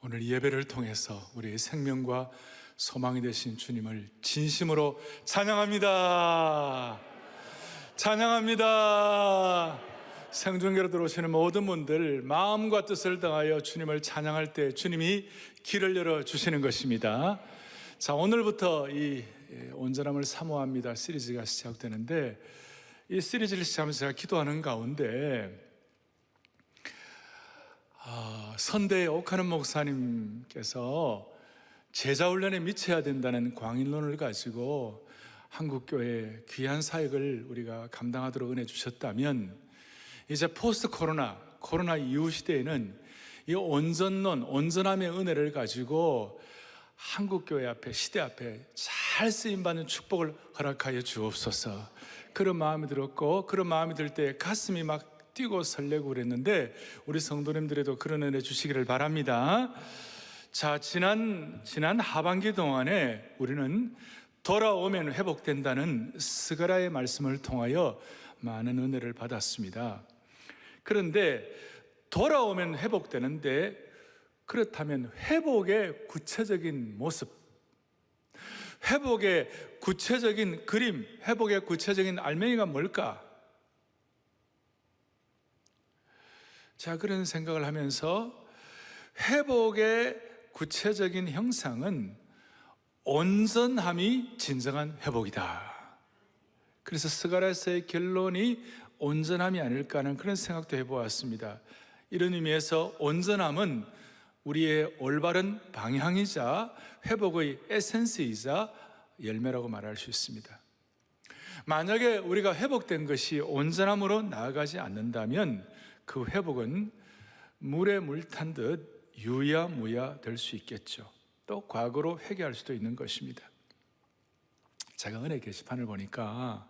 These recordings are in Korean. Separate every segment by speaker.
Speaker 1: 오늘 예배를 통해서 우리의 생명과 소망이 되신 주님을 진심으로 찬양합니다. 찬양합니다. 생중계로 들어오시는 모든 분들 마음과 뜻을 다하여 주님을 찬양할 때 주님이 길을 열어주시는 것입니다. 자, 오늘부터 이 온전함을 사모합니다 시리즈가 시작되는데, 이 시리즈를 시작하면서 제가 기도하는 가운데 선대의 옥하는 목사님께서 제자훈련에 미쳐야 된다는 광인론을 가지고 한국교회 귀한 사역을 우리가 감당하도록 은혜 주셨다면, 이제 포스트 코로나 이후 시대에는 이 온전론, 온전함의 은혜를 가지고 한국교회 앞에, 시대 앞에 잘 쓰임받는 축복을 허락하여 주옵소서. 그런 마음이 들었고, 그런 마음이 들 때 가슴이 막 뛰고 설레고 그랬는데, 우리 성도님들에도 그런 은혜 주시기를 바랍니다. 자, 지난 하반기 동안에 우리는 돌아오면 회복된다는 스가랴의 말씀을 통하여 많은 은혜를 받았습니다. 그런데 돌아오면 회복되는데, 그렇다면 회복의 구체적인 모습, 회복의 구체적인 그림, 회복의 구체적인 알맹이가 뭘까? 자, 그런 생각을 하면서 회복의 구체적인 형상은 온전함이 진정한 회복이다. 그래서 스가랴서의 결론이 온전함이 아닐까 하는 그런 생각도 해보았습니다. 이런 의미에서 온전함은 우리의 올바른 방향이자 회복의 에센스이자 열매라고 말할 수 있습니다. 만약에 우리가 회복된 것이 온전함으로 나아가지 않는다면 그 회복은 물에 물 탄 듯 유야무야 될 수 있겠죠. 또 과거로 회귀할 수도 있는 것입니다. 제가 은혜 게시판을 보니까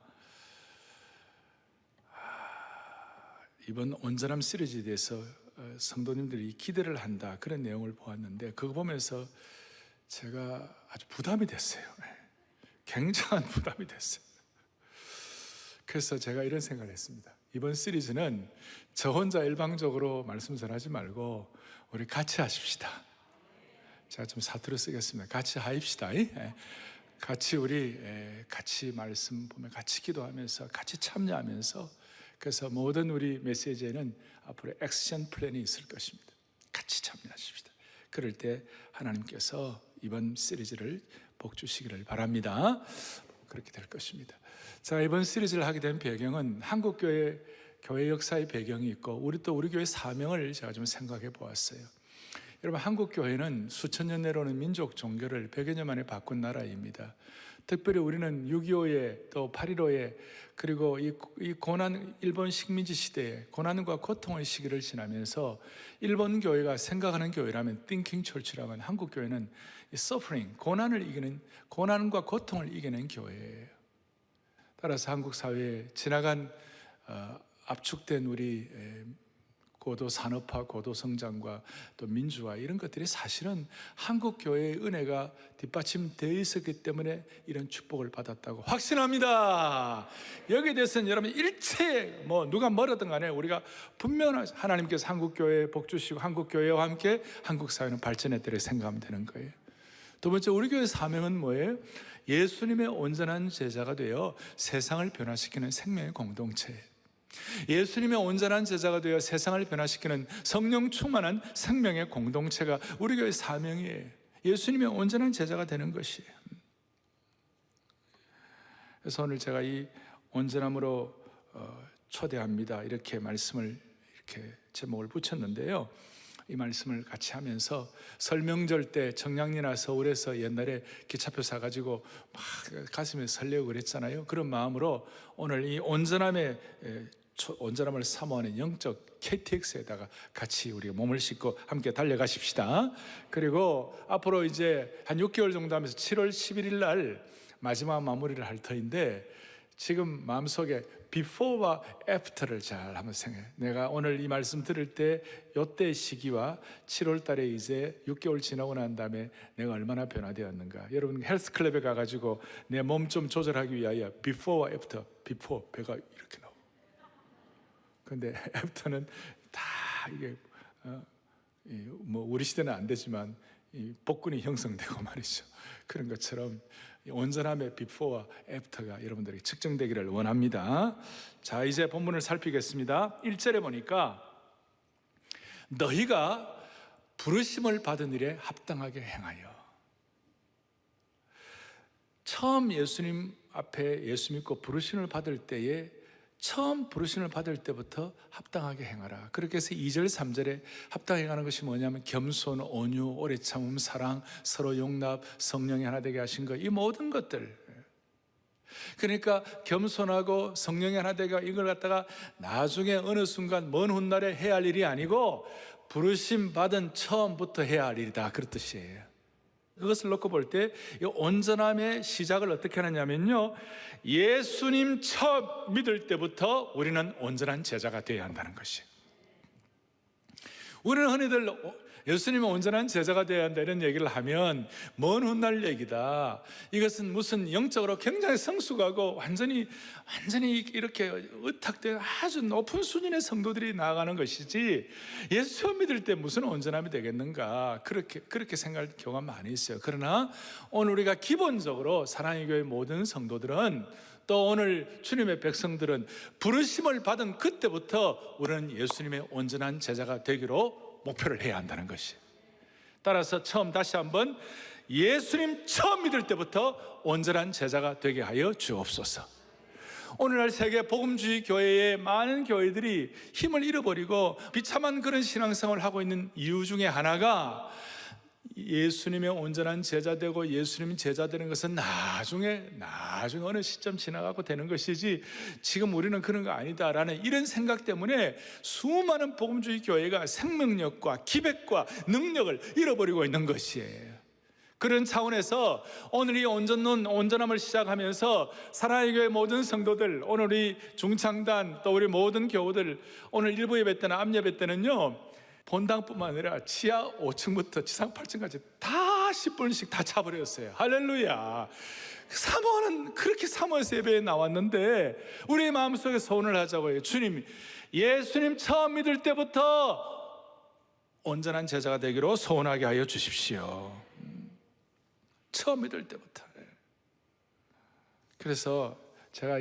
Speaker 1: 이번 온전함 시리즈에 대해서 성도님들이 기대를 한다, 그런 내용을 보았는데, 그거 보면서 제가 아주 부담이 됐어요. 굉장한 부담이 됐어요. 그래서 제가 이런 생각을 했습니다. 이번 시리즈는 저 혼자 일방적으로 말씀 전하지 말고 우리 같이 하십시다. 제가 좀 사투리 쓰겠습니다. 같이 하입시다. 같이 우리 같이 말씀 보면 같이 기도하면서 같이 참여하면서, 그래서 모든 우리 메시지에는 앞으로 액션 플랜이 있을 것입니다. 같이 참여하십시다. 그럴 때 하나님께서 이번 시리즈를 복 주시기를 바랍니다. 그렇게 될 것입니다. 자, 이번 시리즈를 하게 된 배경은 한국교회 교회 역사의 배경이 있고, 우리 교회 사명을 제가 좀 생각해 보았어요. 여러분, 한국교회는 수천 년 내로는 민족 종교를 100여 년 만에 바꾼 나라입니다. 특별히 우리는 6.25에 또 8.15에 그리고 이 고난, 일본 식민지 시대에 고난과 고통의 시기를 지나면서 일본 교회가 생각하는 교회라면, thinking church라면, 한국 교회는 suffering, 고난을 이기는, 고난과 고통을 이겨낸 교회예요. 따라서 한국 사회에 지나간 압축된 우리 고도 산업화, 고도 성장과 또 민주화, 이런 것들이 사실은 한국 교회의 은혜가 뒷받침되어 있었기 때문에 이런 축복을 받았다고 확신합니다. 여기에 대해서는 여러분 일체 누가 뭐라든 간에 우리가 분명한, 하나님께서 한국 교회에 복 주시고 한국 교회와 함께 한국 사회는 발전했다고 생각하면 되는 거예요. 두 번째, 우리 교회 사명은 뭐예요? 예수님의 온전한 제자가 되어 세상을 변화시키는 생명의 공동체. 예수님의 온전한 제자가 되어 세상을 변화시키는 성령 충만한 생명의 공동체가 우리 교회의 사명이에요. 예수님의 온전한 제자가 되는 것이에요. 그래서 오늘 제가 이 온전함으로 초대합니다, 이렇게 말씀을 이렇게 제목을 붙였는데요. 이 말씀을 같이 하면서 설명절 때 청량리나 서울에서 옛날에 기차표 사가지고 막 가슴에 설레고 그랬잖아요. 그런 마음으로 오늘 이 온전함을 사모하는 영적 KTX에다가 같이 우리가 몸을 싣고 함께 달려가십시다. 그리고 앞으로 이제 한 6개월 정도 하면서 7월 11일 날 마지막 마무리를 할 터인데, 지금 마음속에 before와 after를 잘 한번 생각해. 내가 오늘 이 말씀 들을 때 이때 시기와 7월 달에 이제 6개월 지나고 난 다음에 내가 얼마나 변화되었는가. 여러분 헬스클럽에 가가지고 내 몸 좀 조절하기 위하여 before와 after, before 배가 이렇게 나오고, 근데 애프터는 다 이게 뭐 우리 시대는 안 되지만 복근이 형성되고 말이죠. 그런 것처럼 온전함의 비포와 애프터가 여러분들에게 측정되기를 원합니다. 자, 이제 본문을 살피겠습니다. 1절에 보니까 너희가 부르심을 받은 일에 합당하게 행하여. 처음 예수님 앞에 예수 믿고 부르심을 받을 때에, 처음 부르심을 받을 때부터 합당하게 행하라. 그렇게 해서 2절 3절에 합당하게 행하는 것이 뭐냐면 겸손, 온유, 오래 참음, 사랑, 서로 용납, 성령이 하나 되게 하신 것, 이 모든 것들. 그러니까 겸손하고 성령이 하나 되게, 이걸 갖다가 나중에 어느 순간 먼 훗날에 해야 할 일이 아니고 부르심 받은 처음부터 해야 할 일이다, 그런 뜻이에요. 그것을 놓고 볼 때 이 온전함의 시작을 어떻게 하느냐면요, 예수님 처음 믿을 때부터 우리는 온전한 제자가 되어야 한다는 것이에요. 우리는 흔히들 예수님은 온전한 제자가 되어야 한다 이런 얘기를 하면 먼 훗날 얘기다, 이것은 무슨 영적으로 굉장히 성숙하고 완전히 이렇게 의탁된 아주 높은 수준의 성도들이 나아가는 것이지, 예수 처음 믿을 때 무슨 온전함이 되겠는가, 그렇게 생각할 경우가 많이 있어요. 그러나 오늘 우리가 기본적으로 사랑의 교회 모든 성도들은, 또 오늘 주님의 백성들은 부르심을 받은 그때부터 우리는 예수님의 온전한 제자가 되기로 목표를 해야 한다는 것이. 따라서 다시 한번 예수님 처음 믿을 때부터 온전한 제자가 되게 하여 주옵소서. 오늘날 세계 복음주의 교회의 많은 교회들이 힘을 잃어버리고 비참한 그런 신앙생활을 하고 있는 이유 중에 하나가, 예수님의 온전한 제자 되고 예수님 제자 되는 것은 나중에 어느 시점 지나가고 되는 것이지, 지금 우리는 그런 거 아니다라는 이런 생각 때문에 수많은 복음주의 교회가 생명력과 기백과 능력을 잃어버리고 있는 것이에요. 그런 차원에서 오늘 이 온전함을 시작하면서 사랑의 교회 모든 성도들, 오늘 우리 중창단, 또 우리 모든 교우들, 오늘 일부 예배 때나 앞 예배 때는요, 본당뿐만 아니라 지하 5층부터 지상 8층까지 다 10분씩 다 차버렸어요. 할렐루야. 사모하는, 그렇게 사모해서 예배에 나왔는데 우리의 마음속에 소원을 하자고 해요. 주님, 예수님 처음 믿을 때부터 온전한 제자가 되기로 소원하게 하여 주십시오. 처음 믿을 때부터. 그래서 제가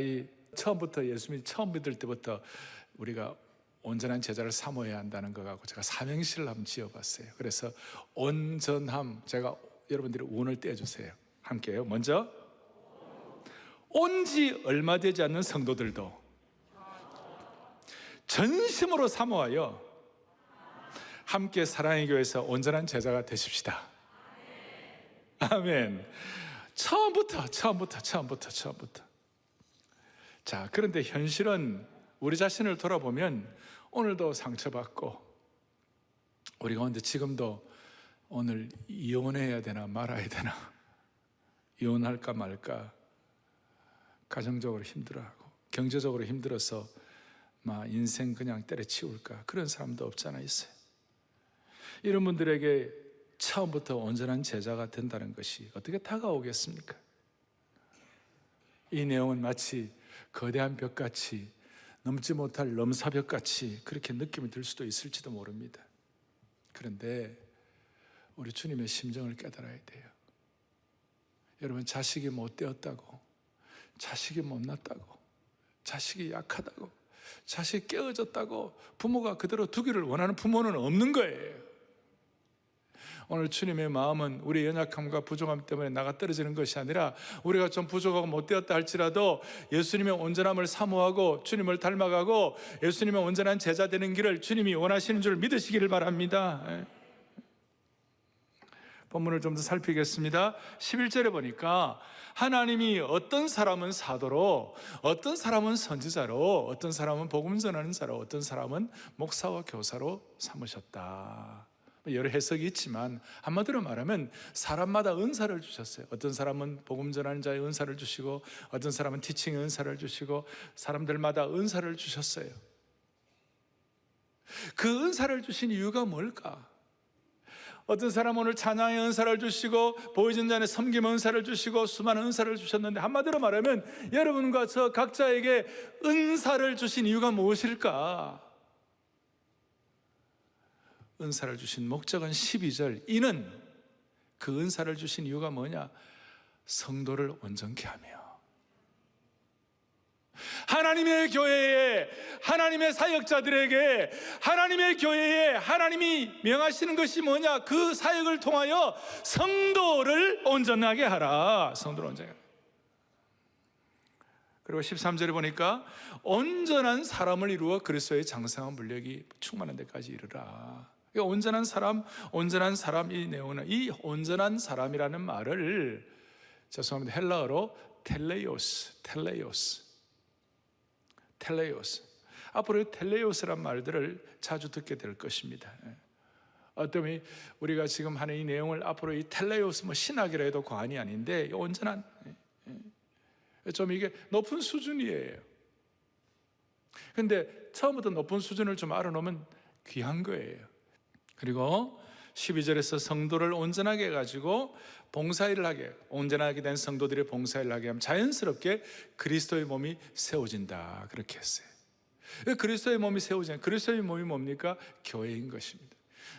Speaker 1: 처음부터 예수님 처음 믿을 때부터 우리가 온전한 제자를 사모해야 한다는 거 갖고 제가 삼행시를 한번 지어봤어요. 그래서 온전함, 제가 여러분들이 운을 떼주세요. 함께요. 먼저, 온지 얼마 되지 않는 성도들도 전심으로 사모하여 함께 사랑의 교회에서 온전한 제자가 되십시다. 아멘. 처음부터. 자, 그런데 현실은 우리 자신을 돌아보면 오늘도 상처받고, 우리 가운데 지금도 오늘 이혼해야 되나 말아야 되나, 이혼할까 말까, 가정적으로 힘들어하고 경제적으로 힘들어서 막 인생 그냥 때려치울까, 그런 사람도 없잖아 있어요. 이런 분들에게 처음부터 온전한 제자가 된다는 것이 어떻게 다가오겠습니까? 이 내용은 마치 거대한 벽같이, 넘지 못할 넘사벽같이 그렇게 느낌이 들 수도 있을지도 모릅니다. 그런데 우리 주님의 심정을 깨달아야 돼요. 여러분, 자식이 못되었다고, 자식이 못났다고, 자식이 약하다고, 자식이 깨어졌다고 부모가 그대로 두기를 원하는 부모는 없는 거예요. 오늘 주님의 마음은 우리 연약함과 부족함 때문에 나가 떨어지는 것이 아니라, 우리가 좀 부족하고 못되었다 할지라도 예수님의 온전함을 사모하고 주님을 닮아가고 예수님의 온전한 제자 되는 길을 주님이 원하시는 줄 믿으시기를 바랍니다. 본문을 좀 더 살피겠습니다. 11절에 보니까 하나님이 어떤 사람은 사도로, 어떤 사람은 선지자로, 어떤 사람은 복음 전하는 자로, 어떤 사람은 목사와 교사로 삼으셨다. 여러 해석이 있지만 한마디로 말하면 사람마다 은사를 주셨어요. 어떤 사람은 복음 전하는 자의 은사를 주시고, 어떤 사람은 티칭의 은사를 주시고, 사람들마다 은사를 주셨어요. 그 은사를 주신 이유가 뭘까? 어떤 사람은 오늘 찬양의 은사를 주시고, 보이는 자의 섬김의 은사를 주시고, 수많은 은사를 주셨는데, 한마디로 말하면 여러분과 저 각자에게 은사를 주신 이유가 무엇일까? 은사를 주신 목적은 12절, 이는 그 은사를 주신 이유가 뭐냐? 성도를 온전케 하며 하나님의 교회에, 하나님의 사역자들에게, 하나님의 교회에 하나님이 명하시는 것이 뭐냐? 그 사역을 통하여 성도를 온전하게 하라. 성도를 온전하게 하라. 그리고 13절에 보니까 온전한 사람을 이루어 그리스도의 장성한 분력이 충만한 데까지 이르라. 온전한 사람, 이 내용은, 이 온전한 사람이라는 말을, 죄송합니다, 헬라어로 텔레이오스. 앞으로 텔레이오스란 말들을 자주 듣게 될 것입니다. 어쩌면 우리가 지금 하는 이 내용을 앞으로 이 텔레이오스, 신학이라 해도 과언이 아닌데, 온전한, 좀 이게 높은 수준이에요. 근데 처음부터 높은 수준을 좀 알아놓으면 귀한 거예요. 그리고 12절에서 성도를 온전하게 해가지고 봉사일을 하게, 온전하게 된 성도들의 봉사일을 하게 하면 자연스럽게 그리스도의 몸이 세워진다, 그렇게 했어요. 그리스도의 몸이 세워지는, 그리스도의 몸이 뭡니까? 교회인 것입니다.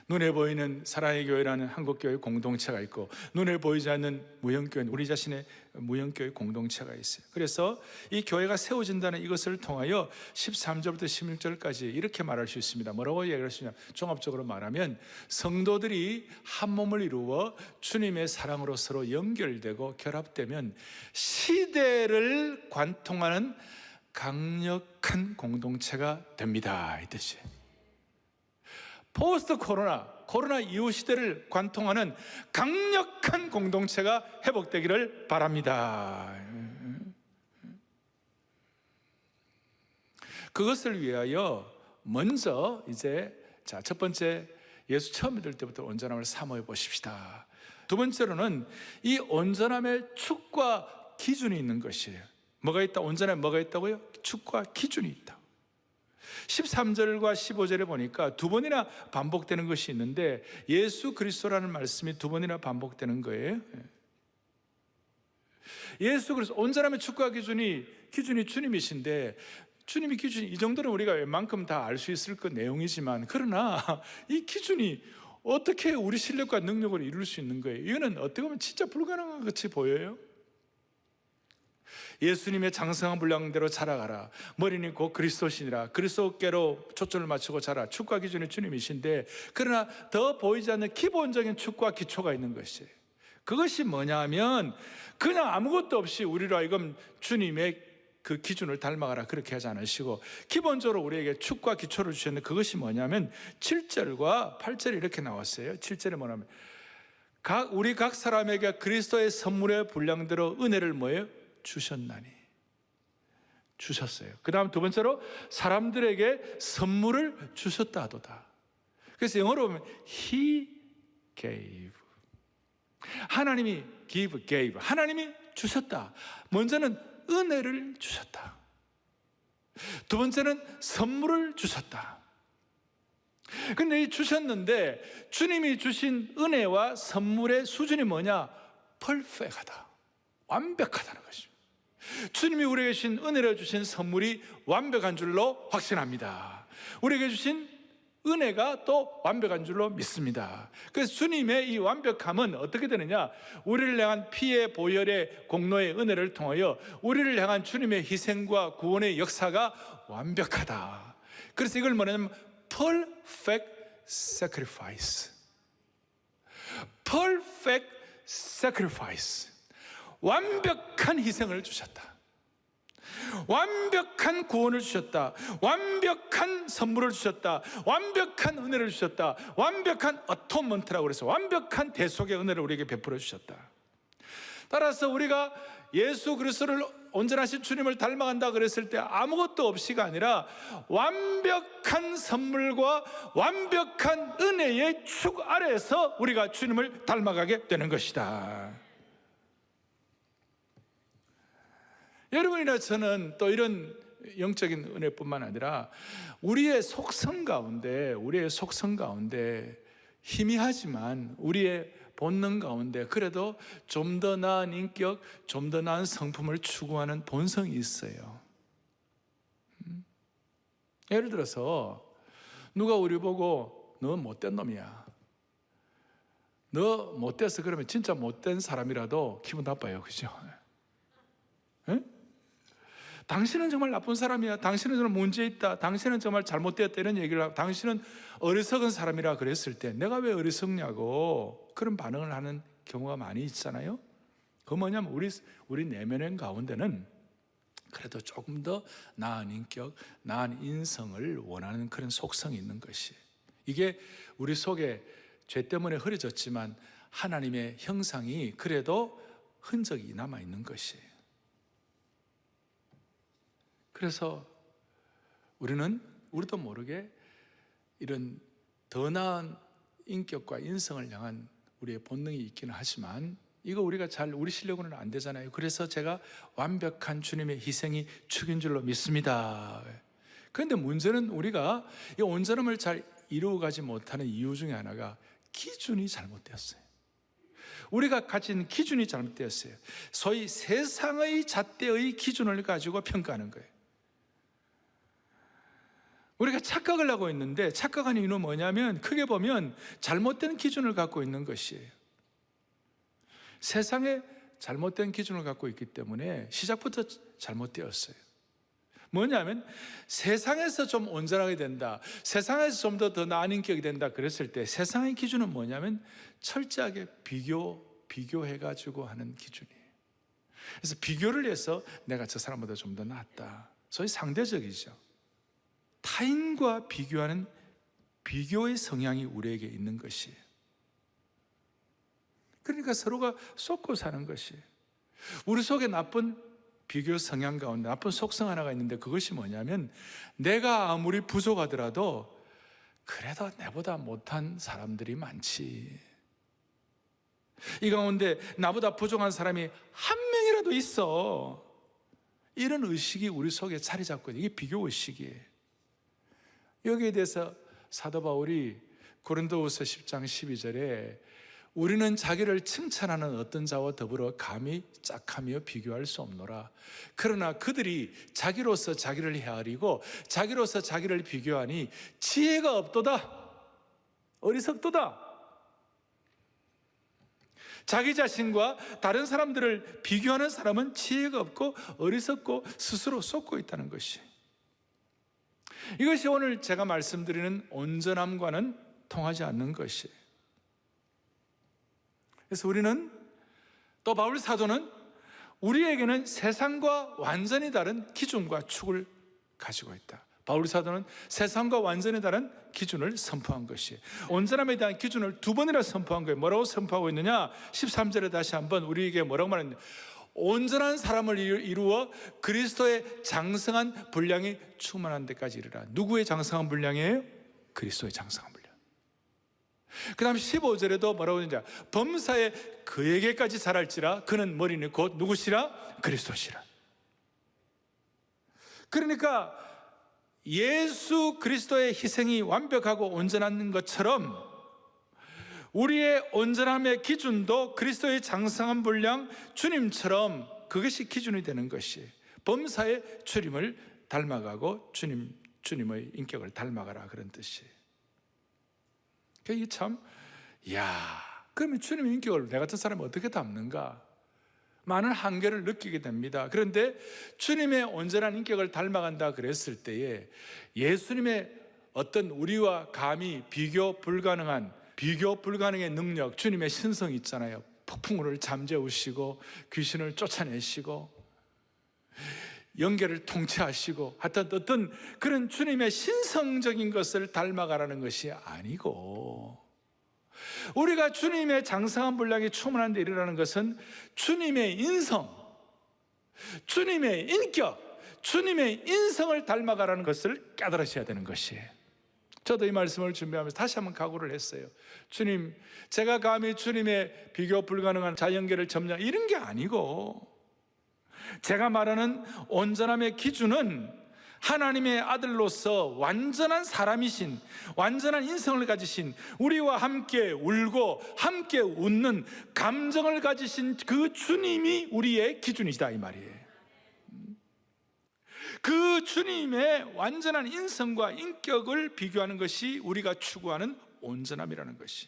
Speaker 1: 눈에 보이는 사랑의 교회라는 한국교회 공동체가 있고, 눈에 보이지 않는 무형교회, 우리 자신의 무형교회 공동체가 있어요. 그래서 이 교회가 세워진다는 이것을 통하여 13절부터 16절까지 이렇게 말할 수 있습니다. 뭐라고 얘기할 수 있냐? 종합적으로 말하면 성도들이 한 몸을 이루어 주님의 사랑으로 서로 연결되고 결합되면 시대를 관통하는 강력한 공동체가 됩니다, 이 뜻이에요. 포스트 코로나 이후 시대를 관통하는 강력한 공동체가 회복되기를 바랍니다. 그것을 위하여 먼저 이제 첫 번째, 예수 처음 믿을 때부터 온전함을 사모해 보십시다. 두 번째로는 이 온전함의 축과 기준이 있는 것이에요. 뭐가 있다? 온전함에 뭐가 있다고요? 축과 기준이 있다. 13절과 15절에 보니까 두 번이나 반복되는 것이 있는데, 예수 그리스도라는 말씀이 두 번이나 반복되는 거예요. 예수 그리스도, 온전함의 축과 기준이 주님이신데, 주님이 기준이 이 정도는 우리가 웬만큼 다 알 수 있을 그 내용이지만, 그러나 이 기준이 어떻게 우리 실력과 능력으로 이룰 수 있는 거예요? 이거는 어떻게 보면 진짜 불가능한 것 같이 보여요. 예수님의 장성한 분량대로 자라가라. 머리는 곧 그리스도시니라. 그리스도께로 초점을 맞추고 자라. 축과 기준이 주님이신데, 그러나 더 보이지 않는 기본적인 축과 기초가 있는 것이에요. 그것이 뭐냐면, 그냥 아무것도 없이 우리로 하여금 주님의 그 기준을 닮아가라, 그렇게 하지 않으시고, 기본적으로 우리에게 축과 기초를 주셨는데, 그것이 뭐냐면 7절과 8절이 이렇게 나왔어요. 7절에 뭐냐면, 우리 각 사람에게 그리스도의 선물의 분량대로 은혜를 뭐예요? 주셨어요. 그 다음 두 번째로 사람들에게 선물을 주셨다 하도다. 그래서 영어로 보면 He gave. 하나님이 gave. 하나님이 주셨다. 먼저는 은혜를 주셨다. 두 번째는 선물을 주셨다. 근데 이 주셨는데 주님이 주신 은혜와 선물의 수준이 뭐냐? 퍼펙트하다. 완벽하다는 것입니다. 주님이 우리에게 주신 은혜로 주신 선물이 완벽한 줄로 확신합니다. 우리에게 주신 은혜가 또 완벽한 줄로 믿습니다. 그래서 주님의 이 완벽함은 어떻게 되느냐? 우리를 향한 피의 보혈의 공로의 은혜를 통하여 우리를 향한 주님의 희생과 구원의 역사가 완벽하다. 그래서 이걸 뭐냐면 perfect sacrifice. perfect sacrifice. 완벽한 희생을 주셨다. 완벽한 구원을 주셨다. 완벽한 선물을 주셨다. 완벽한 은혜를 주셨다. 완벽한 어토먼트라고 그래서 완벽한 대속의 은혜를 우리에게 베풀어 주셨다. 따라서 우리가 예수 그리스도를 온전하신 주님을 닮아간다 그랬을 때 아무것도 없이가 아니라 완벽한 선물과 완벽한 은혜의 축 아래에서 우리가 주님을 닮아가게 되는 것이다. 여러분이나 저는 또 이런 영적인 은혜뿐만 아니라 우리의 속성 가운데 희미하지만 우리의 본능 가운데 그래도 좀 더 나은 인격, 좀 더 나은 성품을 추구하는 본성이 있어요. 예를 들어서 누가 우리 보고 너 못된 놈이야. 너 못돼서 그러면 진짜 못된 사람이라도 기분 나빠요. 그죠? 에? 당신은 정말 나쁜 사람이야. 당신은 정말 문제 있다. 당신은 정말 잘못되었다. 이런 얘기를 하고, 당신은 어리석은 사람이라 그랬을 때 내가 왜 어리석냐고 그런 반응을 하는 경우가 많이 있잖아요. 그건 뭐냐면 우리 내면 가운데는 그래도 조금 더 나은 인격, 나은 인성을 원하는 그런 속성이 있는 것이, 이게 우리 속에 죄 때문에 흐려졌지만 하나님의 형상이 그래도 흔적이 남아있는 것이에요. 그래서 우리도 모르게 이런 더 나은 인격과 인성을 향한 우리의 본능이 있기는 하지만 이거 우리가 우리 실력으로는 안 되잖아요. 그래서 제가 완벽한 주님의 희생이 축인 줄로 믿습니다. 그런데 문제는 우리가 이 온전함을 잘 이루어가지 못하는 이유 중에 하나가 기준이 잘못되었어요. 우리가 가진 기준이 잘못되었어요. 소위 세상의 잣대의 기준을 가지고 평가하는 거예요. 우리가 착각을 하고 있는데, 착각하는 이유는 뭐냐면 크게 보면 잘못된 기준을 갖고 있는 것이에요. 세상에 잘못된 기준을 갖고 있기 때문에 시작부터 잘못되었어요. 뭐냐면 세상에서 좀 온전하게 된다, 세상에서 좀 더 나은 인격이 된다 그랬을 때 세상의 기준은 뭐냐면 철저하게 비교해가지고 하는 기준이에요. 그래서 비교를 해서 내가 저 사람보다 좀 더 낫다, 소위 상대적이죠. 타인과 비교하는 비교의 성향이 우리에게 있는 것이에요. 그러니까 서로가 쏟고 사는 것이에요. 우리 속에 나쁜 비교 성향 가운데 나쁜 속성 하나가 있는데, 그것이 뭐냐면 내가 아무리 부족하더라도 그래도 내보다 못한 사람들이 많지, 이 가운데 나보다 부족한 사람이 한 명이라도 있어, 이런 의식이 우리 속에 자리 잡고 있는, 이게 비교 의식이에요. 여기에 대해서 사도 바울이 고린도후서 10장 12절에 우리는 자기를 칭찬하는 어떤 자와 더불어 감히 짝하며 비교할 수 없노라. 그러나 그들이 자기로서 자기를 헤아리고 자기로서 자기를 비교하니 지혜가 없도다, 어리석도다. 자기 자신과 다른 사람들을 비교하는 사람은 지혜가 없고 어리석고 스스로 쏟고 있다는 것이, 이것이 오늘 제가 말씀드리는 온전함과는 통하지 않는 것이에요. 그래서 우리는, 또 바울 사도는 우리에게는 세상과 완전히 다른 기준과 축을 가지고 있다. 바울 사도는 세상과 완전히 다른 기준을 선포한 것이에요. 온전함에 대한 기준을 두 번이나 선포한 거예요. 뭐라고 선포하고 있느냐? 13절에 다시 한번 우리에게 뭐라고 말했느냐? 온전한 사람을 이루어 그리스도의 장성한 분량이 충만한 데까지 이르라. 누구의 장성한 분량이에요? 그리스도의 장성한 분량. 그 다음 15절에도 뭐라고 하느냐? 범사에 그에게까지 자랄지라. 그는 머리는 곧 누구시라? 그리스도시라. 그러니까 예수 그리스도의 희생이 완벽하고 온전한 것처럼 우리의 온전함의 기준도 그리스도의 장성한 분량, 주님처럼 그것이 기준이 되는 것이, 범사의 주님을 닮아가고 주님의 인격을 닮아가라, 그런 뜻이에요. 이게 참, 그러면 주님의 인격을 내 같은 사람이 어떻게 닮는가? 많은 한계를 느끼게 됩니다. 그런데 주님의 온전한 인격을 닮아간다 그랬을 때에 예수님의 어떤 우리와 감히 비교 불가능의 능력, 주님의 신성이 있잖아요. 폭풍우를 잠재우시고 귀신을 쫓아내시고 영계를 통치하시고, 하여튼 어떤 그런 주님의 신성적인 것을 닮아가라는 것이 아니고, 우리가 주님의 장성한 분량이 충만한 데 이르라는 것은 주님의 인성, 주님의 인격, 주님의 인성을 닮아가라는 것을 깨달으셔야 되는 것이에요. 저도 이 말씀을 준비하면서 다시 한번 각오를 했어요. 주님, 제가 감히 주님의 비교 불가능한 자연계를 점령, 이런 게 아니고, 제가 말하는 온전함의 기준은 하나님의 아들로서 완전한 사람이신, 완전한 인성을 가지신, 우리와 함께 울고 함께 웃는 감정을 가지신 그 주님이 우리의 기준이다, 이 말이에요. 그 주님의 완전한 인성과 인격을 비교하는 것이 우리가 추구하는 온전함이라는 것이.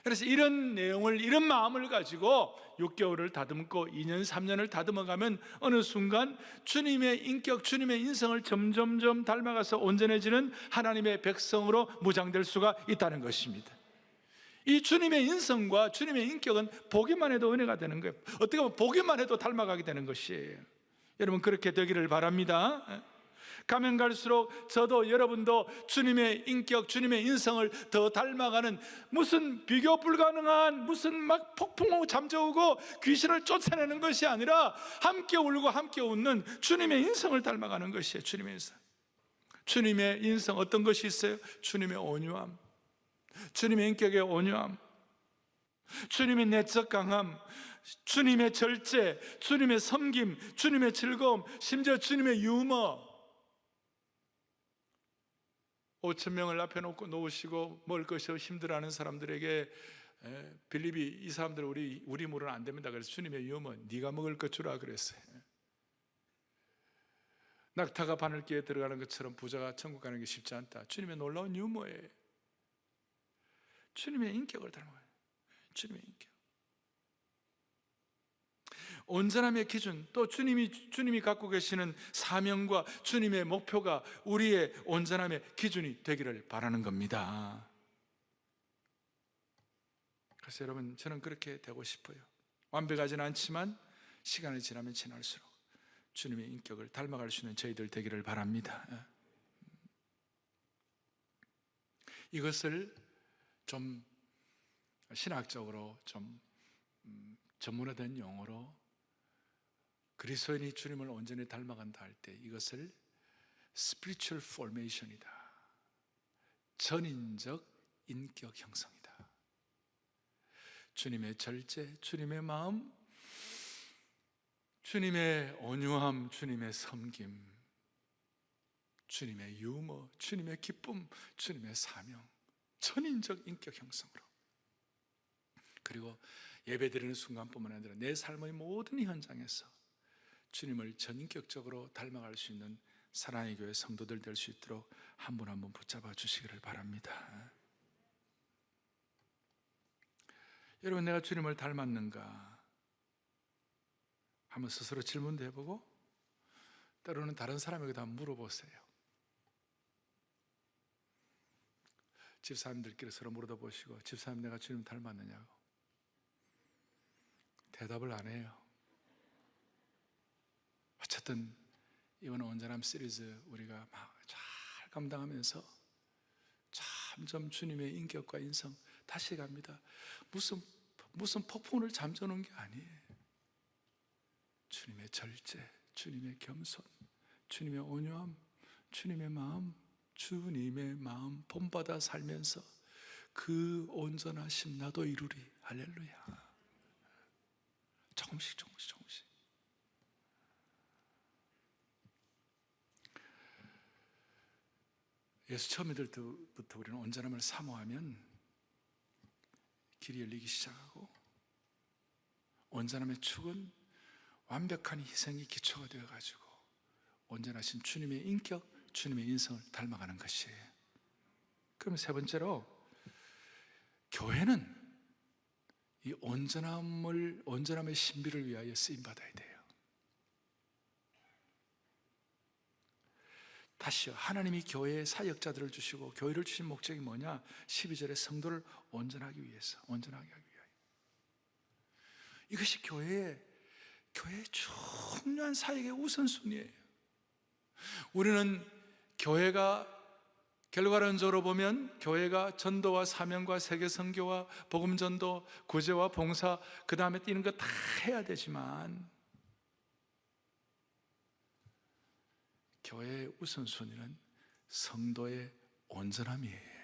Speaker 1: 그래서 이런 내용을, 이런 마음을 가지고 6개월을 다듬고 2년, 3년을 다듬어가면 어느 순간 주님의 인격, 주님의 인성을 점점점 닮아가서 온전해지는 하나님의 백성으로 무장될 수가 있다는 것입니다. 이 주님의 인성과 주님의 인격은 보기만 해도 은혜가 되는 거예요. 어떻게 보면 보기만 해도 닮아가게 되는 것이에요. 여러분, 그렇게 되기를 바랍니다. 가면 갈수록 저도 여러분도 주님의 인격, 주님의 인성을 더 닮아가는, 무슨 비교 불가능한, 무슨 막 폭풍 잠재우고 귀신을 쫓아내는 것이 아니라 함께 울고 함께 웃는 주님의 인성을 닮아가는 것이에요. 주님의 인성. 주님의 인성, 어떤 것이 있어요? 주님의 온유함, 주님의 인격의 온유함, 주님의 내적 강함, 주님의 절제, 주님의 섬김, 주님의 즐거움, 심지어 주님의 유머. 5,000명을 앞에 놓으시고 먹을 것이 힘들어하는 사람들에게 빌립이 이 사람들 우리 물은 안 됩니다. 그래서 주님의 유머, 네가 먹을 것 주라 그랬어요. 낙타가 바늘기에 들어가는 것처럼 부자가 천국 가는 게 쉽지 않다. 주님의 놀라운 유머예요. 주님의 인격을 닮아요. 주님의 인격. 온전함의 기준, 또 주님이 갖고 계시는 사명과 주님의 목표가 우리의 온전함의 기준이 되기를 바라는 겁니다. 그래서 여러분, 저는 그렇게 되고 싶어요. 완벽하지는 않지만 시간이 지나면 지날수록 주님의 인격을 닮아갈 수 있는 저희들 되기를 바랍니다. 이것을 좀 신학적으로 좀 전문화된 용어로 그리스도인이 주님을 온전히 닮아간다 할 때 이것을 spiritual formation이다. 전인적 인격 형성이다. 주님의 절제, 주님의 마음, 주님의 온유함, 주님의 섬김, 주님의 유머, 주님의 기쁨, 주님의 사명, 전인적 인격 형성으로. 그리고 예배드리는 순간뿐만 아니라 내 삶의 모든 현장에서 주님을 전인격적으로 닮아갈 수 있는 사랑의 교회 성도들 될 수 있도록 한 분 한 분 붙잡아 주시기를 바랍니다. 여러분, 내가 주님을 닮았는가 한번 스스로 질문도 해보고 때로는 다른 사람에게도 한번 물어보세요. 집사님들끼리 서로 물어보시고, 집사님 내가 주님 닮았느냐고. 대답을 안 해요. 어쨌든 이번 온전함 시리즈 우리가 막 잘 감당하면서 점점 주님의 인격과 인성 다시 갑니다. 무슨 폭풍을 잠재우는 게 아니에요. 주님의 절제, 주님의 겸손, 주님의 온유함, 주님의 마음 본받아 살면서 그 온전하심 나도 이루리. 할렐루야. 조금씩. 예수 처음 믿을 때부터 우리는 온전함을 사모하면 길이 열리기 시작하고, 온전함의 축은 완벽한 희생이 기초가 되어가지고 온전하신 주님의 인격, 주님의 인성을 닮아가는 것이에요. 그럼 세 번째로, 교회는 이 온전함의 신비를 위하여 쓰임받아야 돼요. 다시요, 하나님이 교회에 사역자들을 주시고 교회를 주신 목적이 뭐냐? 12절에 성도를 온전하기 위해서, 온전하게 하기 위하여. 이것이 교회의 중요한 사역의 우선순위예요. 우리는 교회가 결과론적으로 보면 교회가 전도와 사명과 세계 선교와 복음 전도, 구제와 봉사, 그 다음에 뛰는 거 다 해야 되지만 교회의 우선순위는 성도의 온전함이에요.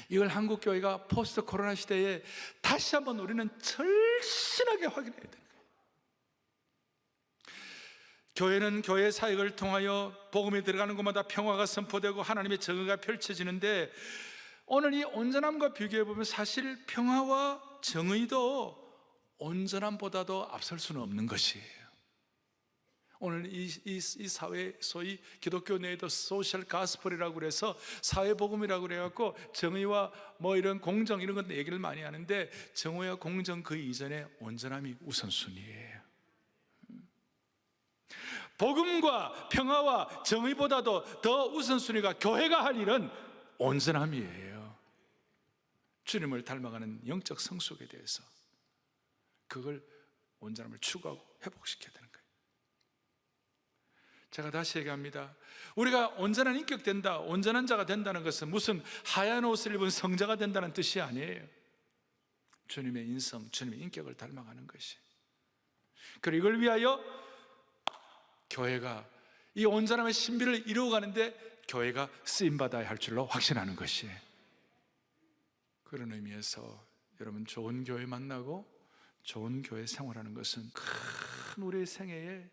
Speaker 1: 이걸 한국교회가 포스트 코로나 시대에 다시 한번 우리는 절실하게 확인해야 돼요. 교회는 교회 사역을 통하여 복음이 들어가는 곳마다 평화가 선포되고 하나님의 정의가 펼쳐지는데, 오늘 이 온전함과 비교해 보면 사실 평화와 정의도 온전함보다도 앞설 수는 없는 것이에요. 오늘 이 사회, 소위 기독교 내에도 소셜 가스펠이라고 그래서 사회복음이라고 그래갖고 정의와 뭐 이런 공정 이런 것 얘기를 많이 하는데, 정의와 공정 그 이전에 온전함이 우선순위예요. 복음과 평화와 정의보다도 더 우선순위가 교회가 할 일은 온전함이에요. 주님을 닮아가는 영적 성숙에 대해서 그걸 온전함을 추구하고 회복시켜야 되는 거예요. 제가 다시 얘기합니다. 우리가 온전한 인격 된다, 온전한 자가 된다는 것은 무슨 하얀 옷을 입은 성자가 된다는 뜻이 아니에요. 주님의 인성, 주님의 인격을 닮아가는 것이. 그리고 이걸 위하여 교회가 이 온전함의 신비를 이루어가는데 교회가 쓰임받아야 할 줄로 확신하는 것이에요. 그런 의미에서 여러분, 좋은 교회 만나고 좋은 교회 생활하는 것은 큰 우리의 생애의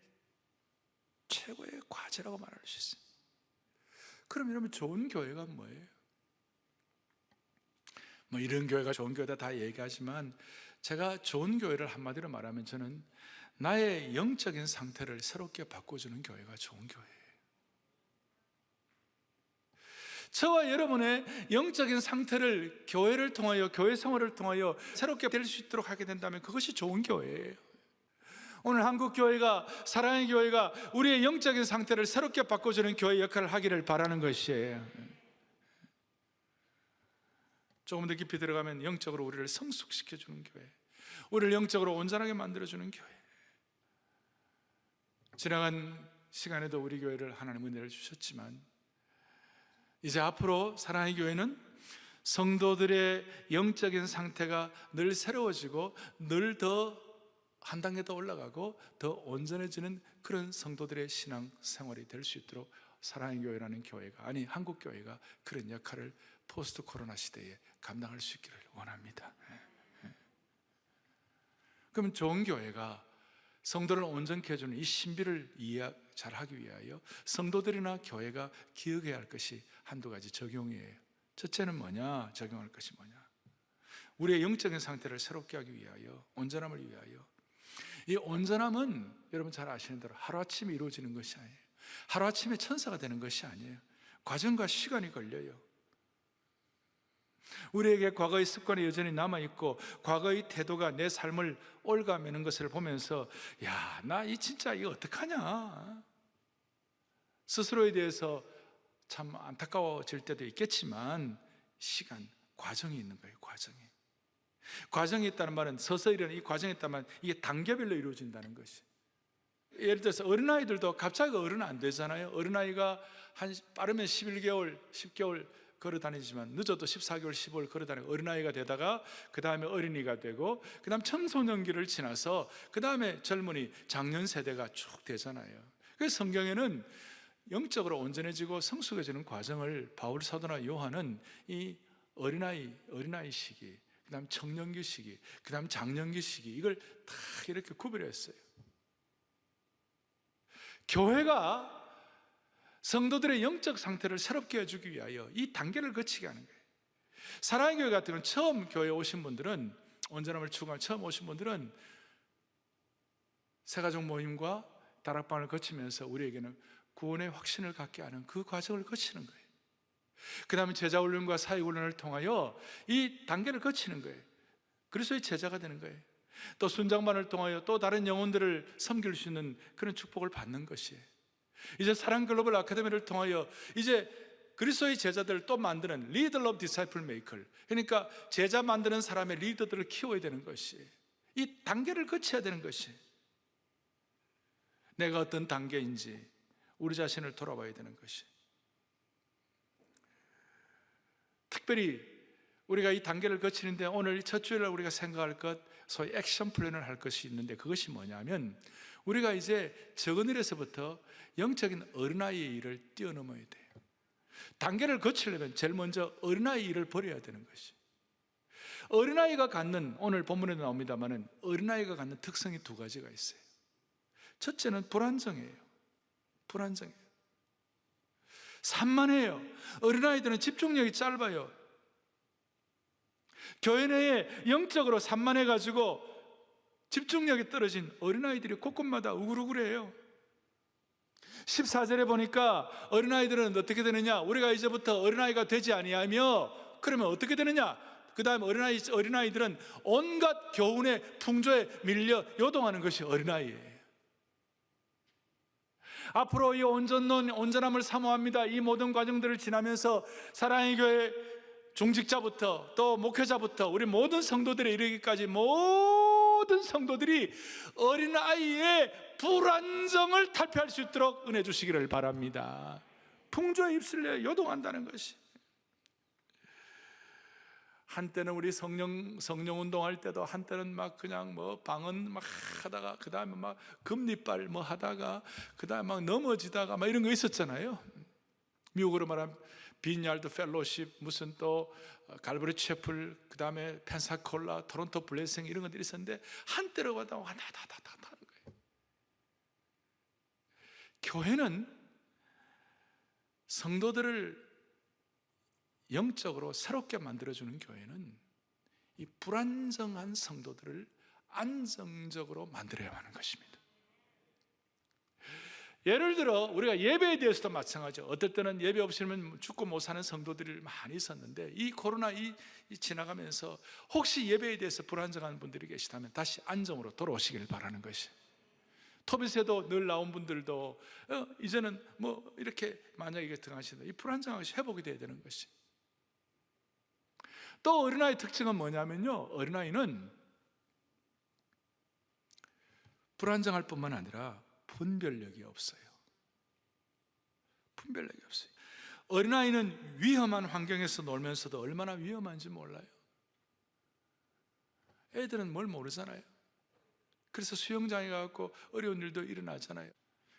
Speaker 1: 최고의 과제라고 말할 수 있어요. 그럼 여러분, 좋은 교회가 뭐예요? 뭐 이런 교회가 좋은 교회다 다 얘기하지만, 제가 좋은 교회를 한마디로 말하면 저는 나의 영적인 상태를 새롭게 바꿔주는 교회가 좋은 교회예요. 저와 여러분의 영적인 상태를 교회를 통하여, 교회 생활을 통하여 새롭게 될 수 있도록 하게 된다면 그것이 좋은 교회예요. 오늘 한국교회가, 사랑의 교회가 우리의 영적인 상태를 새롭게 바꿔주는 교회 역할을 하기를 바라는 것이에요. 조금 더 깊이 들어가면 영적으로 우리를 성숙시켜주는 교회, 우리를 영적으로 온전하게 만들어주는 교회. 지나간 시간에도 우리 교회를 하나님 은혜를 주셨지만, 이제 앞으로 사랑의 교회는 성도들의 영적인 상태가 늘 새로워지고 늘 더 한 단계 더 올라가고 더 온전해지는 그런 성도들의 신앙 생활이 될 수 있도록 사랑의 교회라는 교회가, 아니 한국 교회가 그런 역할을 포스트 코로나 시대에 감당할 수 있기를 원합니다. 그러면 좋은 교회가 성도를 온전케 해주는 이 신비를 잘하기 위하여 성도들이나 교회가 기억해야 할 것이 한두 가지 적용이에요. 첫째는 뭐냐? 적용할 것이 뭐냐? 우리의 영적인 상태를 새롭게 하기 위하여, 온전함을 위하여. 이 온전함은 여러분 잘 아시는 대로 하루아침에 이루어지는 것이 아니에요. 하루아침에 천사가 되는 것이 아니에요. 과정과 시간이 걸려요. 우리에게 과거의 습관이 여전히 남아있고 과거의 태도가 내 삶을 올가매는 것을 보면서, 야, 나 진짜 이거 어떡하냐, 스스로에 대해서 참 안타까워질 때도 있겠지만, 시간, 과정이 있는 거예요. 과정이 있다는 말은, 서서히 일어나는 이 과정이 있다는 말은 이게 단계별로 이루어진다는 것이. 예를 들어서 어린아이들도 갑자기 어른 안 되잖아요. 어린아이가 빠르면 11개월, 10개월 걸어 다니지만 늦어도 14개월, 15개월 걸어 다니고 어린아이가 되다가 그 다음에 어린이가 되고 그 다음 청소년기를 지나서 그 다음에 젊은이, 장년 세대가 쭉 되잖아요. 그래서 성경에는 영적으로 온전해지고 성숙해지는 과정을 바울 사도나 요한은 이 어린아이 시기, 그 다음 청년기 시기, 그 다음 장년기 시기, 이걸 다 이렇게 구별했어요. 교회가 성도들의 영적 상태를 새롭게 해주기 위하여 이 단계를 거치게 하는 거예요. 사랑의 교회 같은 경우는 처음 교회에 오신 분들은, 온전함을 추구한 처음 오신 분들은 새가족 모임과 다락방을 거치면서 우리에게는 구원의 확신을 갖게 하는 그 과정을 거치는 거예요. 그 다음에 제자훈련과 사역훈련을 통하여 이 단계를 거치는 거예요. 그래서 제자가 되는 거예요. 또 순장반을 통하여 또 다른 영혼들을 섬길 수 있는 그런 축복을 받는 것이에요. 이제 사랑글로벌 아카데미를 통하여 이제 그리스도의 제자들을 또 만드는 리더 오브 디사이플 메이커, 그러니까 제자 만드는 사람의 리더들을 키워야 되는 것이에요. 이 단계를 거쳐야 되는 것이에요. 내가 어떤 단계인지 우리 자신을 돌아봐야 되는 것이에요. 특별히 우리가 이 단계를 거치는데 오늘 첫 주일날 우리가 생각할 것, 소위 액션 플랜을 할 것이 있는데, 그것이 뭐냐면 우리가 이제 적은 일에서부터 영적인 어린아이의 일을 뛰어넘어야 돼요. 단계를 거치려면 제일 먼저 어린아이 일을 버려야 되는 것이. 어린아이가 갖는, 오늘 본문에도 나옵니다마는 어린아이가 갖는 특성이 두 가지가 있어요. 첫째는 불안정해요. 산만해요. 어린아이들은 집중력이 짧아요. 교회 내에 영적으로 산만해가지고 집중력이 떨어진 어린아이들이 곳곳마다 우글우글해요. 14절에 보니까 어린아이들은 어떻게 되느냐? 우리가 이제부터 어린아이가 되지 아니하며, 그러면 어떻게 되느냐? 그 다음에 어린아이들은 온갖 교훈의 풍조에 밀려 요동하는 것이 어린아이예요. 앞으로 이 온전함을 사모합니다. 이 모든 과정들을 지나면서 사랑의 교회 중직자부터 또 목회자부터 우리 모든 성도들에 이르기까지 모든 성도들이 어린아이의 불안정을 탈피할 수 있도록 은혜 주시기를 바랍니다. 풍조에 휩쓸려 요동한다는 것이, 한때는 우리 성령 운동할 때도 한때는 막 그냥 뭐 방언 막 하다가 그 다음에 막 금리빨 뭐 하다가 그 다음에 막 넘어지다가 막 이런 거 있었잖아요. 미국으로 말하면 빈야드 펠로십, 무슨 또 갈브리 채플, 그 다음에 펜사콜라, 토론토 블레싱 이런 것들이 있었는데 한때로 가다 하는 거예요. 교회는 성도들을 영적으로 새롭게 만들어주는 교회는 이 불안정한 성도들을 안정적으로 만들어야 하는 것입니다. 예를 들어 우리가 예배에 대해서도 마찬가지죠. 어떨 때는 예배 없이는 죽고 못 사는 성도들이 많이 있었는데, 이 코로나 지나가면서 혹시 예배에 대해서 불안정한 분들이 계시다면 다시 안정으로 돌아오시길 바라는 것이, 토빗에도 늘 나온 분들도 이제는 뭐 이렇게 만약에 등하시다 이 불안정한 것이 회복이 돼야 되는 것이. 또 어린아이 특징은 뭐냐면요, 어린아이는 불안정할 뿐만 아니라 분별력이 없어요. 분별력이 없어요. 어린아이는 위험한 환경에서 놀면서도 얼마나 위험한지 몰라요. 애들은 뭘 모르잖아요. 그래서 수영장에 가서 어려운 일도 일어나잖아요.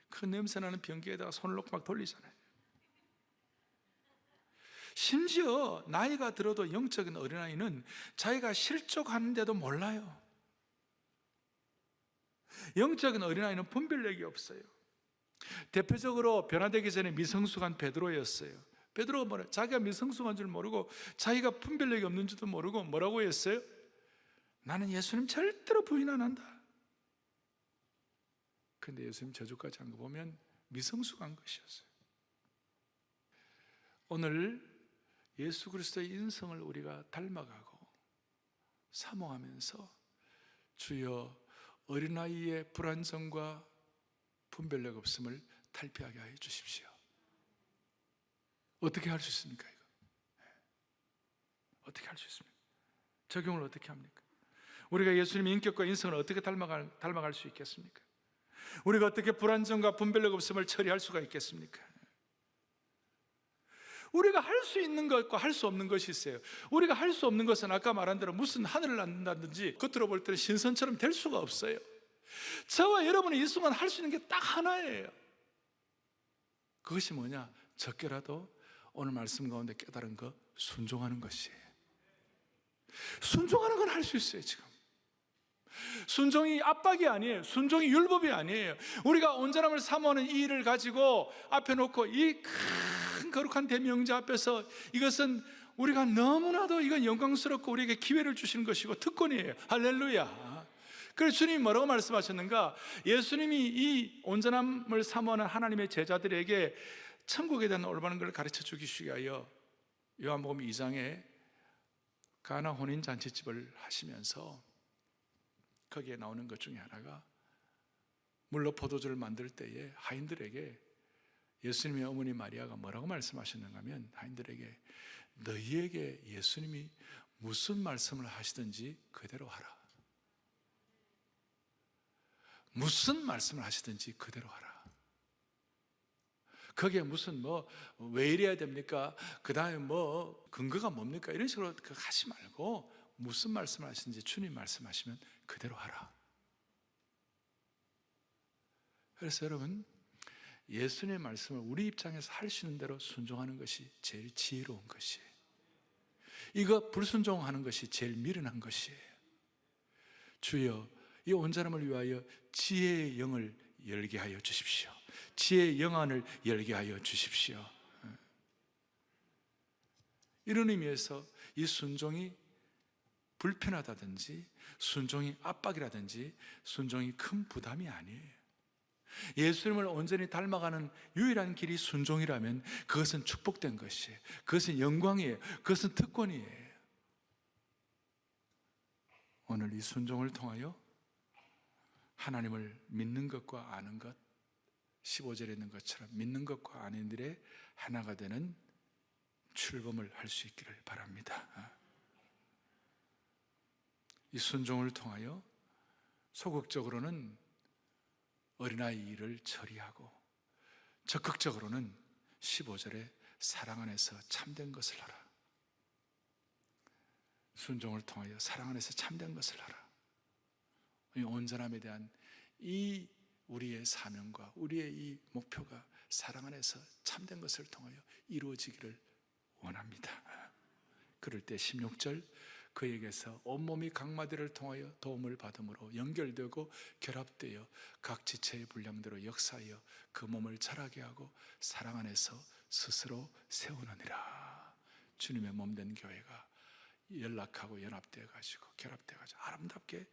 Speaker 1: 그 냄새나는 변기에다가 손을 놓고 막 돌리잖아요. 심지어 나이가 들어도 영적인 어린아이는 자기가 실족하는데도 몰라요. 영적인 어린아이는 분별력이 없어요. 대표적으로 변화되기 전에 미성숙한 베드로였어요. 베드로가 뭐라, 자기가 미성숙한 줄 모르고 자기가 분별력이 없는 줄도 모르고 뭐라고 했어요? 나는 예수님 절대로 부인 안 한다. 근데 예수님 저주까지 한 거 보면 미성숙한 것이었어요. 오늘 예수 그리스도의 인성을 우리가 닮아가고 사모하면서 주여 어린아이의 불안정과 분별력 없음을 탈피하게 하여 주십시오. 어떻게 할 수 있습니까? 이거 어떻게 할 수 있습니까? 적용을 어떻게 합니까? 우리가 예수님의 인격과 인성을 어떻게 닮아갈 수 있겠습니까? 우리가 어떻게 불안정과 분별력 없음을 처리할 수가 있겠습니까? 우리가 할 수 있는 것과 할 수 없는 것이 있어요. 우리가 할 수 없는 것은 아까 말한 대로 무슨 하늘을 난다든지 겉으로 볼 때는 신선처럼 될 수가 없어요. 저와 여러분이 이 순간 할 수 있는 게 딱 하나예요. 그것이 뭐냐? 적게라도 오늘 말씀 가운데 깨달은 거 순종하는 것이에요. 순종하는 건 할 수 있어요. 지금 순종이 압박이 아니에요. 순종이 율법이 아니에요. 우리가 온전함을 사모하는 이 일을 가지고 앞에 놓고 이 큰 거룩한 대명제 앞에서 이것은 우리가 너무나도 이건 영광스럽고 우리에게 기회를 주시는 것이고 특권이에요. 할렐루야. 그래서 주님이 뭐라고 말씀하셨는가? 예수님이 이 온전함을 사모하는 하나님의 제자들에게 천국에 대한 올바른 걸 가르쳐 주기 위하여 요한복음 2장에 가나 혼인잔치집을 하시면서 거기에 나오는 것 중에 하나가 물로 포도주를 만들 때에 하인들에게 예수님의 어머니 마리아가 뭐라고 말씀하셨는가 하면, 하인들에게 너희에게 예수님이 무슨 말씀을 하시든지 그대로 하라. 무슨 말씀을 하시든지 그대로 하라. 거기에 무슨 왜 이래야 됩니까? 그 다음에 근거가 뭡니까? 이런 식으로 하지 말고 무슨 말씀을 하시든지 주님 말씀하시면 그대로 하라. 그래서 여러분, 예수님의 말씀을 우리 입장에서 할 수 있는 대로 순종하는 것이 제일 지혜로운 것이에요. 이거 불순종하는 것이 제일 미련한 것이에요. 주여 이 온전함을 위하여 지혜의 영을 열게 하여 주십시오. 지혜의 영안을 열게 하여 주십시오. 이런 의미에서 이 순종이 불편하다든지 순종이 압박이라든지 순종이 큰 부담이 아니에요. 예수님을 온전히 닮아가는 유일한 길이 순종이라면 그것은 축복된 것이에요. 그것은 영광이에요. 그것은 특권이에요. 오늘 이 순종을 통하여 하나님을 믿는 것과 아는 것, 15절에 있는 것처럼 믿는 것과 아는 일에 하나가 되는 출범을 할 수 있기를 바랍니다. 이 순종을 통하여 소극적으로는 어린아이 일을 처리하고 적극적으로는 15절에 사랑 안에서 참된 것을 하라. 순종을 통하여 사랑 안에서 참된 것을 하라. 이 온전함에 대한 이 우리의 사명과 우리의 이 목표가 사랑 안에서 참된 것을 통하여 이루어지기를 원합니다. 그럴 때 16절 그에게서 온몸이 각 마디를 통하여 도움을 받음으로 연결되고 결합되어 각 지체의 분량대로 역사하여 그 몸을 자라게 하고 사랑 안에서 스스로 세우느니라. 주님의 몸된 교회가 연락하고 연합되어 가지고 결합되어 가지고 아름답게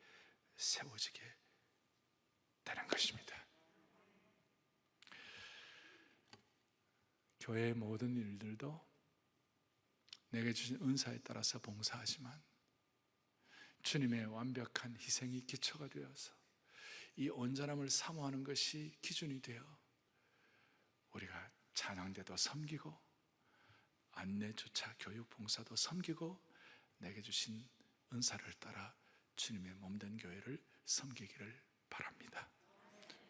Speaker 1: 세워지게 되는 것입니다. 교회의 모든 일들도 내게 주신 은사에 따라서 봉사하지만 주님의 완벽한 희생이 기초가 되어서 이 온전함을 사모하는 것이 기준이 되어 우리가 찬양대도 섬기고 안내조차 교육 봉사도 섬기고 내게 주신 은사를 따라 주님의 몸된 교회를 섬기기를 바랍니다.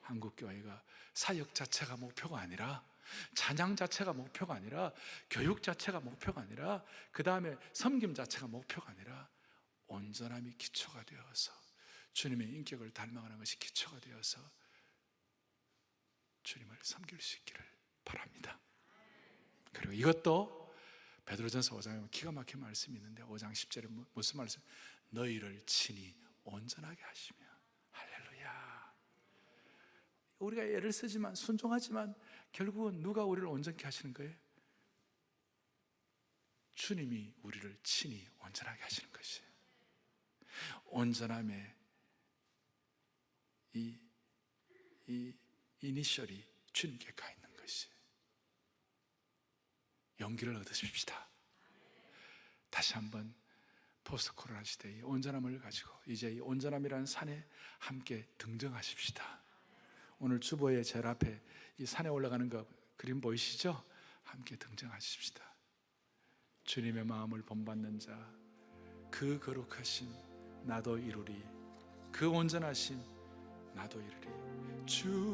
Speaker 1: 한국교회가 사역 자체가 목표가 아니라 찬양 자체가 목표가 아니라 교육 자체가 목표가 아니라 그 다음에 섬김 자체가 목표가 아니라 온전함이 기초가 되어서 주님의 인격을 닮아가는 것이 기초가 되어서 주님을 섬길 수 있기를 바랍니다. 그리고 이것도 베드로전서 5장에 보면 기가 막힌 말씀이 있는데 5장 10절에 무슨 말씀? 너희를 친히 온전하게 하시며. 할렐루야. 우리가 애를 쓰지만 순종하지만 결국은 누가 우리를 온전케 하시는 거예요? 주님이 우리를 친히 온전하게 하시는 것이에요. 온전함의 이 이니셜이 주님께 가 있는 것이에요. 용기를 얻으십시다. 다시 한번 포스트 코로나 시대의 온전함을 가지고 이제 이 온전함이라는 산에 함께 등정하십시다. 오늘 주보에 제일 앞에 이 산에 올라가는 거 그림 보이시죠? 함께 등정하십시다. 주님의 마음을 본받는 자, 그 거룩하심 나도 이루리, 그 온전하심 나도 이루리. 주님의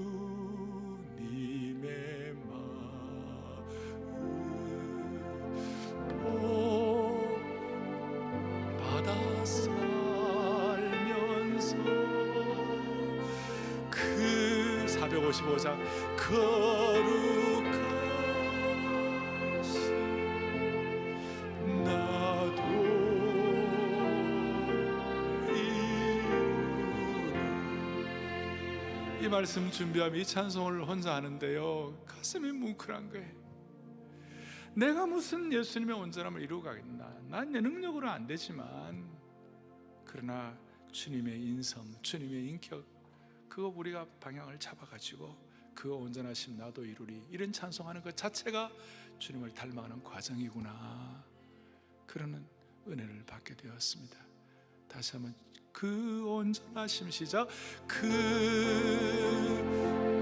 Speaker 1: 마음 받아 살면서 그 455장 거룩하심 나도 이루리. 이 말씀 준비하며 이 찬송을 혼자 하는데요, 가슴이 뭉클한 거예요. 내가 무슨 예수님의 온전함을 이루어가겠나? 난 내 능력으로 안 되지만, 그러나 주님의 인성, 주님의 인격, 그거 우리가 방향을 잡아가지고 그 온전하심 나도 이루리, 이런 찬송하는 것 자체가 주님을 닮아가는 과정이구나, 그러는 은혜를 받게 되었습니다. 다시 한번 그 온전하심 시작. 그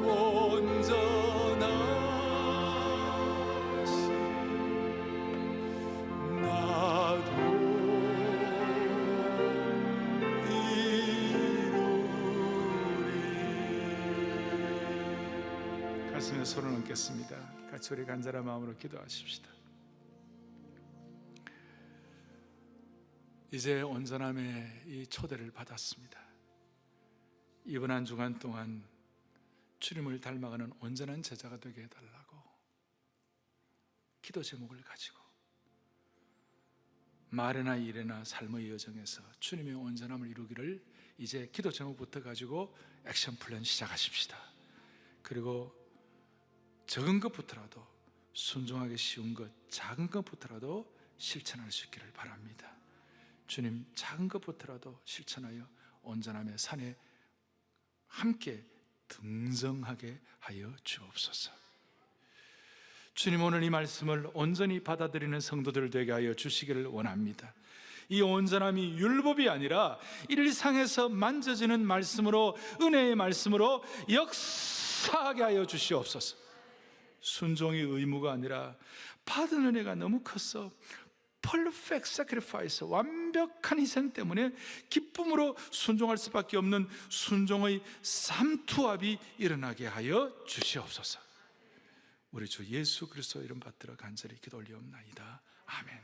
Speaker 1: 온전하심 나도 이루리. 가슴에 손을 얹겠습니다. 같이 우리 간절한 마음으로 기도하십시다. 이제 온전함의 이 초대를 받았습니다. 이번 한 주간 동안 주님을 닮아가는 온전한 제자가 되게 해달라고 기도 제목을 가지고 말이나 일이나 삶의 여정에서 주님의 온전함을 이루기를 이제 기도 제목부터 가지고 액션 플랜 시작하십시다. 그리고 적은 것부터라도, 순종하기 쉬운 것, 작은 것부터라도 실천할 수 있기를 바랍니다. 주님, 작은 것부터라도 실천하여 온전함의 산에 함께 등정하게 하여 주옵소서. 주님, 오늘 이 말씀을 온전히 받아들이는 성도들 되게 하여 주시기를 원합니다. 이 온전함이 율법이 아니라 일상에서 만져지는 말씀으로, 은혜의 말씀으로 역사하게 하여 주시옵소서. 순종이 의무가 아니라 받은 은혜가 너무 컸어. perfect sacrifice, 완벽한 희생 때문에 기쁨으로 순종할 수밖에 없는 순종의 삼투압이 일어나게 하여 주시옵소서. 우리 주 예수 그리스도 이름 받들어 간절히 기도 올리옵나이다. 아멘.